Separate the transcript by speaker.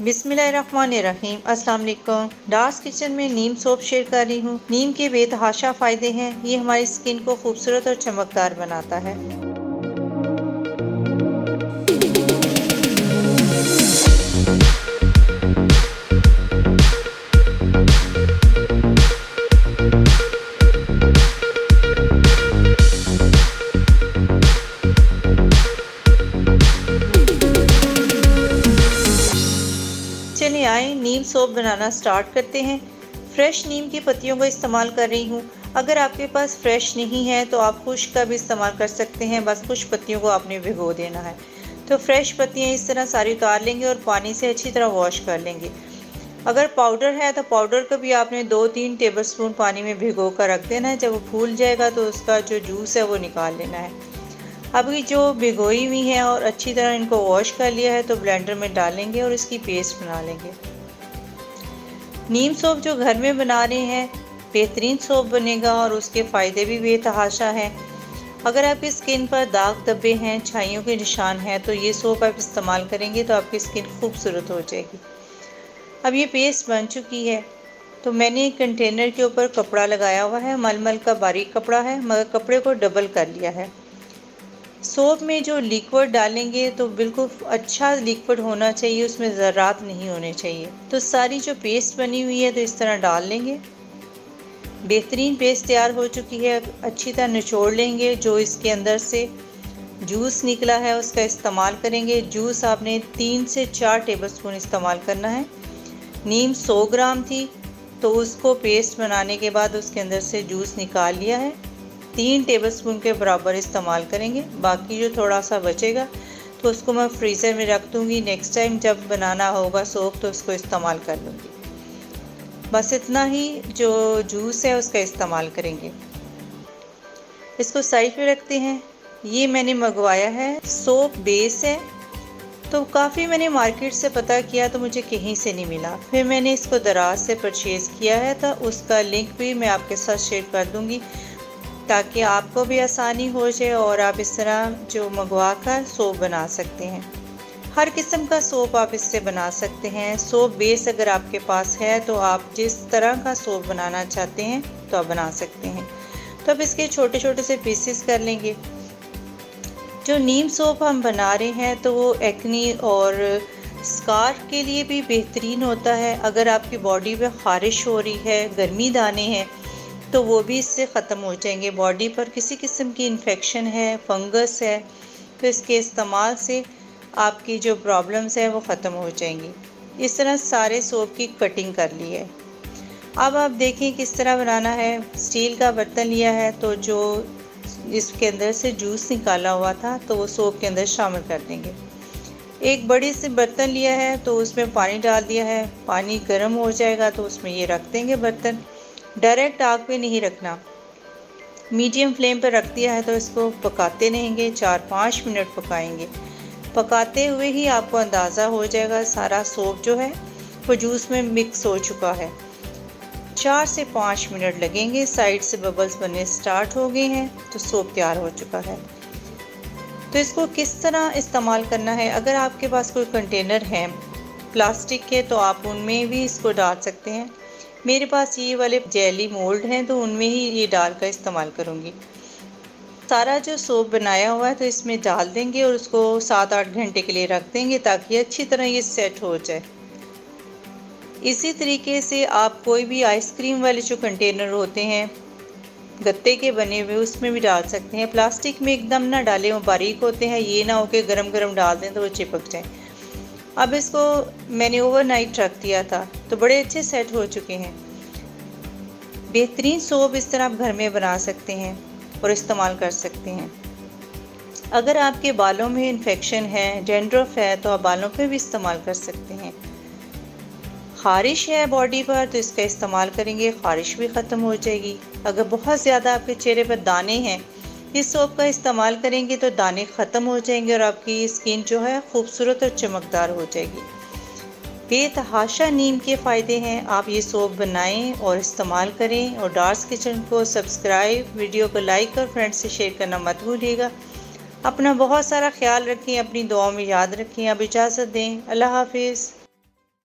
Speaker 1: बिस्मिल्लाहिर्रहमानिर्रहीम। अस्सलाम वालेकुम। डार्स किचन में नीम सोप शेयर कर रही हूँ। नीम के बेतहाशा फ़ायदे हैं। ये हमारी स्किन को खूबसूरत और चमकदार बनाता है। चलिए आए नीम सोप बनाना स्टार्ट करते हैं। फ्रेश नीम की पत्तियों को इस्तेमाल कर रही हूँ। अगर आपके पास फ्रेश नहीं है तो आप खुश्क का भी इस्तेमाल कर सकते हैं। बस खुश्क पत्तियों को आपने भिगो देना है। तो फ्रेश पत्तियाँ इस तरह सारी उतार लेंगे और पानी से अच्छी तरह वॉश कर लेंगे। अगर पाउडर है तो पाउडर को भी आपने 2-3 टेबलस्पून पानी में भिगो कर रख देना है। जब वो फूल जाएगा तो उसका जो जूस है वो निकाल लेना है। अभी जो भिगोई हुई है और अच्छी तरह इनको वॉश कर लिया है तो ब्लेंडर में डालेंगे और इसकी पेस्ट बना लेंगे। नीम सोप जो घर में बना रहे हैं बेहतरीन सोप बनेगा और उसके फ़ायदे भी बेतहाशा हैं। अगर आपकी स्किन पर दाग धब्बे हैं, छाइयों के निशान हैं तो ये सोप आप इस्तेमाल करेंगे तो आपकी स्किन खूबसूरत हो जाएगी। अब ये पेस्ट बन चुकी है तो मैंने एक कंटेनर के ऊपर कपड़ा लगाया हुआ है। मलमल का बारीक कपड़ा है मगर कपड़े को डबल कर लिया है। सोप में जो लिक्विड डालेंगे तो बिल्कुल अच्छा लिक्विड होना चाहिए, उसमें ज़रात नहीं होने चाहिए। तो सारी जो पेस्ट बनी हुई है तो इस तरह डाल लेंगे। बेहतरीन पेस्ट तैयार हो चुकी है। अच्छी तरह निचोड़ लेंगे। जो इसके अंदर से जूस निकला है उसका इस्तेमाल करेंगे। जूस आपने 3 से 4 टेबलस्पून इस्तेमाल करना है। नीम 100 ग्राम थी तो उसको पेस्ट बनाने के बाद उसके अंदर से जूस निकाल लिया है। 3 टेबलस्पून के बराबर इस्तेमाल करेंगे। बाकी जो थोड़ा सा बचेगा तो उसको मैं फ्रीज़र में रख दूँगी। नेक्स्ट टाइम जब बनाना होगा सोप तो उसको इस्तेमाल कर लूँगी। बस इतना ही जो जूस है उसका इस्तेमाल करेंगे। इसको साइड पे रखते हैं। ये मैंने मंगवाया है सोप बेस है तो काफ़ी मैंने मार्केट से पता किया तो मुझे कहीं से नहीं मिला। फिर मैंने इसको दराज से परचेज़ किया है तो उसका लिंक भी मैं आपके साथ शेयर कर दूँगी ताकि आपको भी आसानी हो जाए और आप इस तरह जो मंगवा कर सोप बना सकते हैं। हर किस्म का सोप आप इससे बना सकते हैं। सोप बेस अगर आपके पास है तो आप जिस तरह का सोप बनाना चाहते हैं तो आप बना सकते हैं। तो अब इसके छोटे छोटे से पीसेस कर लेंगे। जो नीम सोप हम बना रहे हैं तो वो एक्नी और स्कार के लिए भी बेहतरीन होता है। अगर आपकी बॉडी पे ख़ारिश हो रही है, गर्मी दाने हैं तो वो भी इससे ख़त्म हो जाएंगे। बॉडी पर किसी किस्म की इन्फेक्शन है, फंगस है तो इसके इस्तेमाल से आपकी जो प्रॉब्लम्स है वो ख़त्म हो जाएंगी। इस तरह सारे सोप की कटिंग कर ली है। अब आप देखें किस तरह बनाना है। स्टील का बर्तन लिया है तो जो इसके अंदर से जूस निकाला हुआ था तो वो सोप के अंदर शामिल कर देंगे। एक बड़ी सी बर्तन लिया है तो उसमें पानी डाल दिया है। पानी गर्म हो जाएगा तो उसमें ये रख देंगे बर्तन। डायरेक्ट आग पे नहीं रखना, मीडियम फ्लेम पर रख दिया है तो इसको पकाते रहेंगे। 4-5 मिनट पकाएंगे। पकाते हुए ही आपको अंदाज़ा हो जाएगा सारा सोप जो है वो जूस में मिक्स हो चुका है। 4 से 5 मिनट लगेंगे। साइड से बबल्स बनने स्टार्ट हो गए हैं तो सोप तैयार हो चुका है। तो इसको किस तरह इस्तेमाल करना है, अगर आपके पास कोई कंटेनर है प्लास्टिक के तो आप उनमें भी इसको डाल सकते हैं। मेरे पास ये वाले जेली मोल्ड हैं तो उनमें ही ये डाल कर इस्तेमाल करूँगी। सारा जो सोप बनाया हुआ है तो इसमें डाल देंगे और उसको 7-8 घंटे के लिए रख देंगे ताकि अच्छी तरह ये सेट हो जाए। इसी तरीके से आप कोई भी आइसक्रीम वाले जो कंटेनर होते हैं गत्ते के बने हुए उसमें भी डाल सकते हैं। प्लास्टिक में एकदम ना डालें, वो बारीक होते हैं। ये ना हो कि गरम गरम डाल दें तो वो चिपक जाए। अब इसको मैंने ओवरनाइट रख दिया था तो बड़े अच्छे सेट हो चुके हैं। बेहतरीन सोप इस तरह आप घर में बना सकते हैं और इस्तेमाल कर सकते हैं। अगर आपके बालों में इन्फेक्शन है, डैंड्रफ है तो आप बालों पे भी इस्तेमाल कर सकते हैं। ख़ारिश है बॉडी पर तो इसका इस्तेमाल करेंगे, ख़ारिश भी ख़त्म हो जाएगी। अगर बहुत ज़्यादा आपके चेहरे पर दाने हैं इस सोप का इस्तेमाल करेंगे तो दाने ख़त्म हो जाएंगे और आपकी स्किन जो है खूबसूरत और चमकदार हो जाएगी। बेतहाशा नीम के फ़ायदे हैं। आप ये सोप बनाएं और इस्तेमाल करें। और डार्स किचन को सब्सक्राइब, वीडियो को लाइक और फ्रेंड्स से शेयर करना मत भूलिएगा। अपना बहुत सारा ख्याल रखें, अपनी दुआओं में याद रखें। अब इजाज़त दें। अल्लाह हाफिज़।